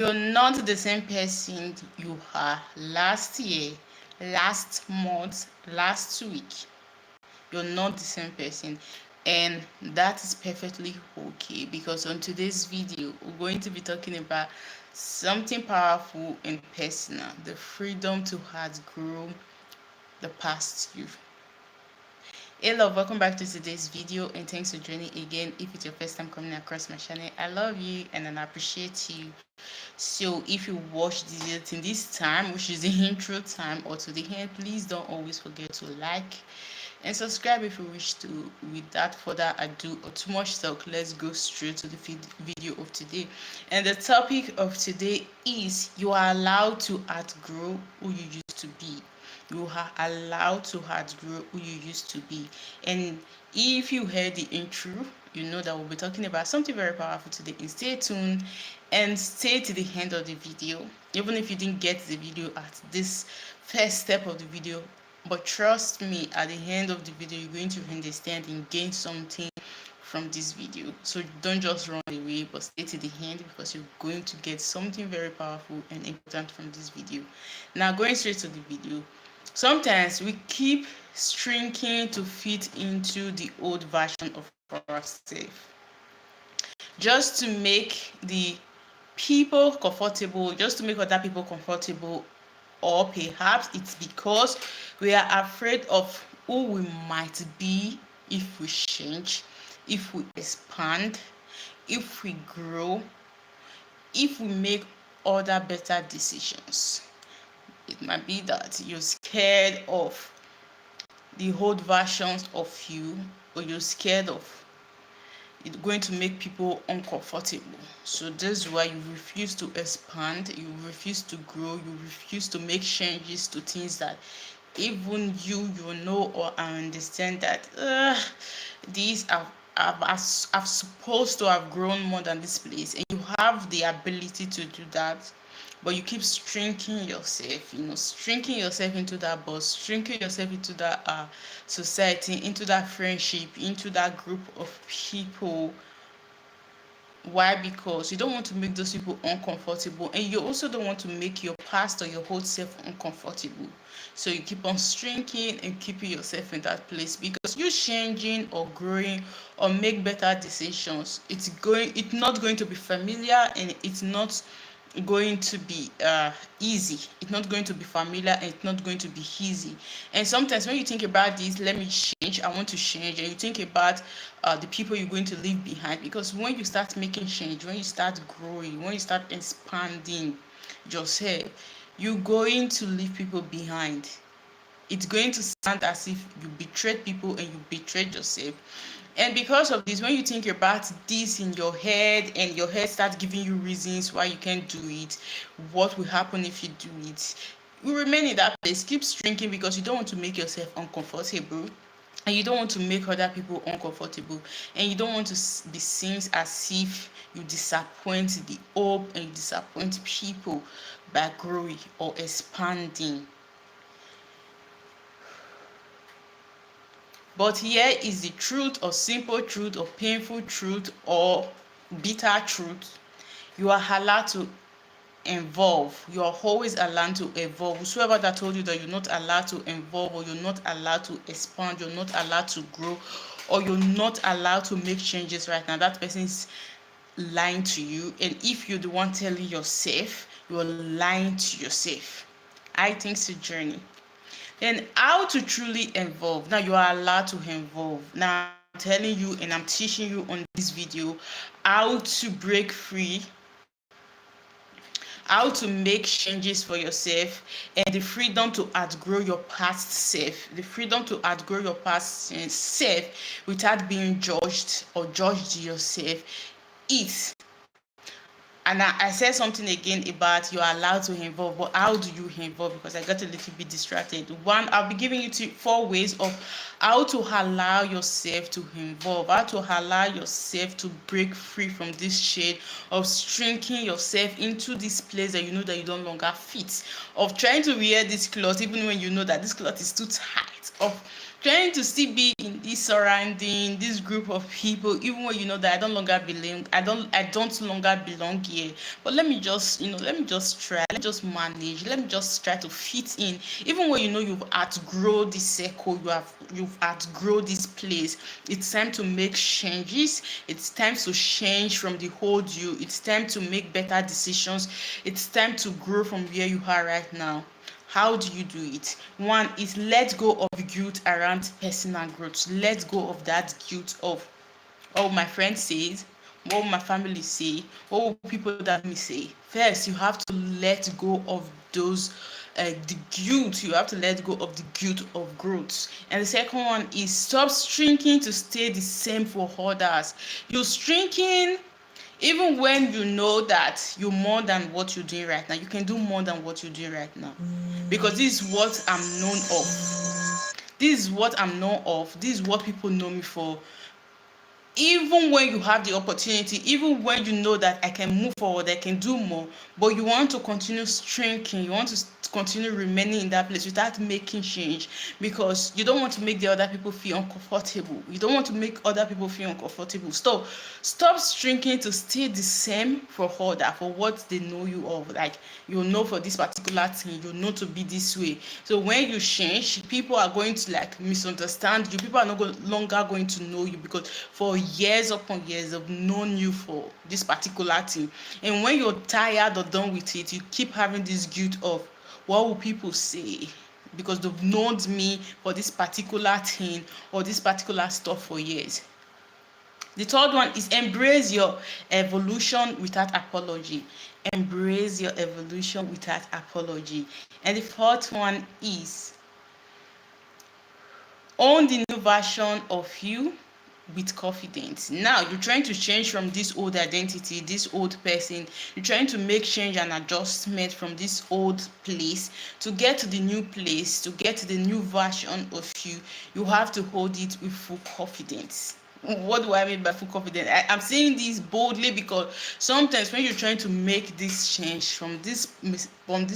You're not the same person you are last year, last month, last week. You're not the same person. And that is perfectly okay, because on today's video, we're going to be talking about something powerful and personal: the freedom to outgrow the past you. Hey love, welcome back to today's video, and thanks for joining again. If it's your first time coming across my channel, I love you and I appreciate you. So if you watch this in this time, which is the intro time, or to the end, please don't always forget to like and subscribe if you wish to. Without further ado or too much talk, let's go straight to the video of today. And the topic of today is: you are allowed to outgrow who you used to be. You are allowed to outgrow who you used to be. And if you heard the intro, you know that we'll be talking about something very powerful today. And stay tuned and stay to the end of the video. Even if you didn't get the video at this first step of the video, but trust me, at the end of the video, you're going to understand and gain something from this video. So don't just run away, but stay to the end, because you're going to get something very powerful and important from this video. Now, going straight to the video. Sometimes we keep shrinking to fit into the old version of ourselves, just to make the people comfortable, just to make other people comfortable, or perhaps it's because we are afraid of who we might be if we change, if we expand, if we grow, if we make other better decisions. It might be that you're scared of the old versions of you, or you're scared of it's going to make people uncomfortable. So this is why you refuse to expand, you refuse to grow, you refuse to make changes to things that even you know or understand that these are supposed to have grown more than this place, and you have the ability to do that, but you keep shrinking yourself, shrinking yourself into that box, shrinking yourself into that society, into that friendship, into that group of people. Why? Because you don't want to make those people uncomfortable, and you also don't want to make your past or your whole self uncomfortable. So you keep on shrinking and keeping yourself in that place, because you changing or growing or make better decisions, it's not going to be familiar, and it's not going to be easy. It's not going to be familiar, and it's not going to be easy. And sometimes when you think about this, let me change, I want to change, and you think about the people you're going to leave behind, because when you start making change, when you start growing, when you start expanding yourself, you're going to leave people behind. It's going to sound as if you betrayed people and you betrayed yourself. And because of this, when you think about this in your head, and your head starts giving you reasons why you can't do it, what will happen if you do it, you remain in that place, keep shrinking, because you don't want to make yourself uncomfortable, and you don't want to make other people uncomfortable, and you don't want to be seen as if you disappoint the hope and you disappoint people by growing or expanding. But here is the truth, or simple truth, or painful truth, or bitter truth: you are allowed to evolve. You are always allowed to evolve. Whosoever that told you that you're not allowed to evolve, or you're not allowed to expand, you're not allowed to grow, or you're not allowed to make changes right now, that person is lying to you. And if you're the one telling yourself, you're lying to yourself. I think it's a journey. Then how to truly evolve. Now you are allowed to evolve. Now I'm telling you, and I'm teaching you on this video, how to break free, how to make changes for yourself, and the freedom to outgrow your past self. The freedom to outgrow your past self without being judged or judged yourself is. And I said something again about you are allowed to involve, but how do you involve? Because I got a little bit distracted. One, I'll be giving you 4 ways of how to allow yourself to involve, how to allow yourself to break free from this shade of shrinking yourself into this place that you know that you no longer fit, of trying to wear this cloth even when you know that this cloth is too tight, of trying to still be in this surrounding, this group of people, even when you know that I don't longer belong here. But let me just, let me just try, let me just manage, let me just try to fit in. Even when you know you've outgrown this circle, you've outgrown this place, it's time to make changes. It's time to change from the old you. It's time to make better decisions. It's time to grow from where you are right now. How do you do it? One is let go of guilt around personal growth. Let go of that guilt of what my friends say, what my family say, what will people that me say. First, you have to let go of those the guilt. You have to let go of the guilt of growth. And the second one is stop shrinking to stay the same for others. You're shrinking even when you know that you're more than what you're doing right now. You can do more than what you're doing right now, because this is what I'm known of. This is what I'm known of. This is what people know me for. Even when you have the opportunity, even when you know that I can move forward, I can do more, but you want to continue shrinking, you want to continue remaining in that place without making change, because you don't want to make the other people feel uncomfortable. You don't want to make other people feel uncomfortable. Stop shrinking to stay the same for other, for what they know you of. Like, you know, for this particular thing, you know to be this way. So when you change, people are going to like misunderstand you. People are no longer going to know you, because for years upon years they've known you for this particular thing. And when you're tired or done with it, you keep having this guilt of what will people say, because they've known me for this particular thing or this particular stuff for years. The third one is embrace your evolution without apology. Embrace your evolution without apology. And the fourth one is own the new version of you with confidence. Now you're trying to change from this old identity, this old person. You're trying to make change and adjustment from this old place to get to the new place, to get to the new version of you. You have to hold it with full confidence. What do I mean by full confidence? I'm saying this boldly because sometimes when you're trying to make this change from this point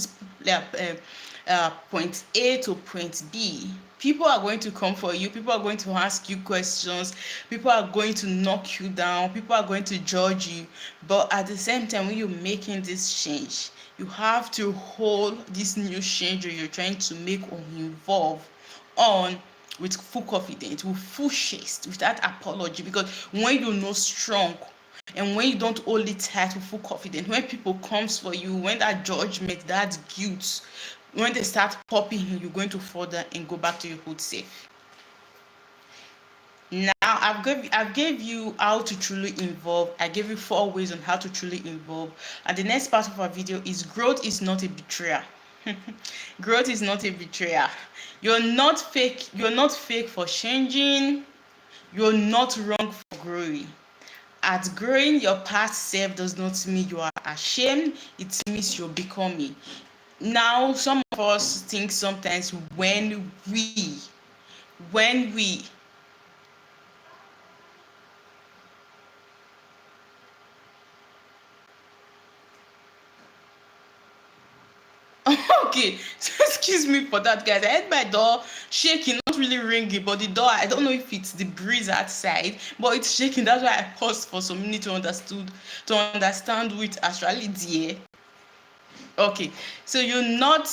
A to point B, people are going to come for you. People are going to ask you questions. People are going to knock you down. People are going to judge you. But at the same time, when you're making this change, you have to hold this new change that you're trying to make or involve on with full confidence, with full chest, without apology. Because when you know strong, and when you don't hold it tight with full confidence, when people comes for you, when that judgment, that guilt, when they start popping in, you're going to further and go back to your old self. Now I've gave you how to truly involve. I gave you 4 ways on how to truly involve. And the next part of our video is growth is not a betrayal. Growth is not a betrayal. You're not fake for changing. You're not wrong for growing. Outgrowing your past self does not mean you are ashamed. It means you're becoming. Now some of us think sometimes when we okay, so excuse me for that, guys. I heard my door shaking, not really ringing, but the door, I don't know if it's the breeze outside, but it's shaking. That's why I paused for some minutes to understand which actually there. Okay, so you're not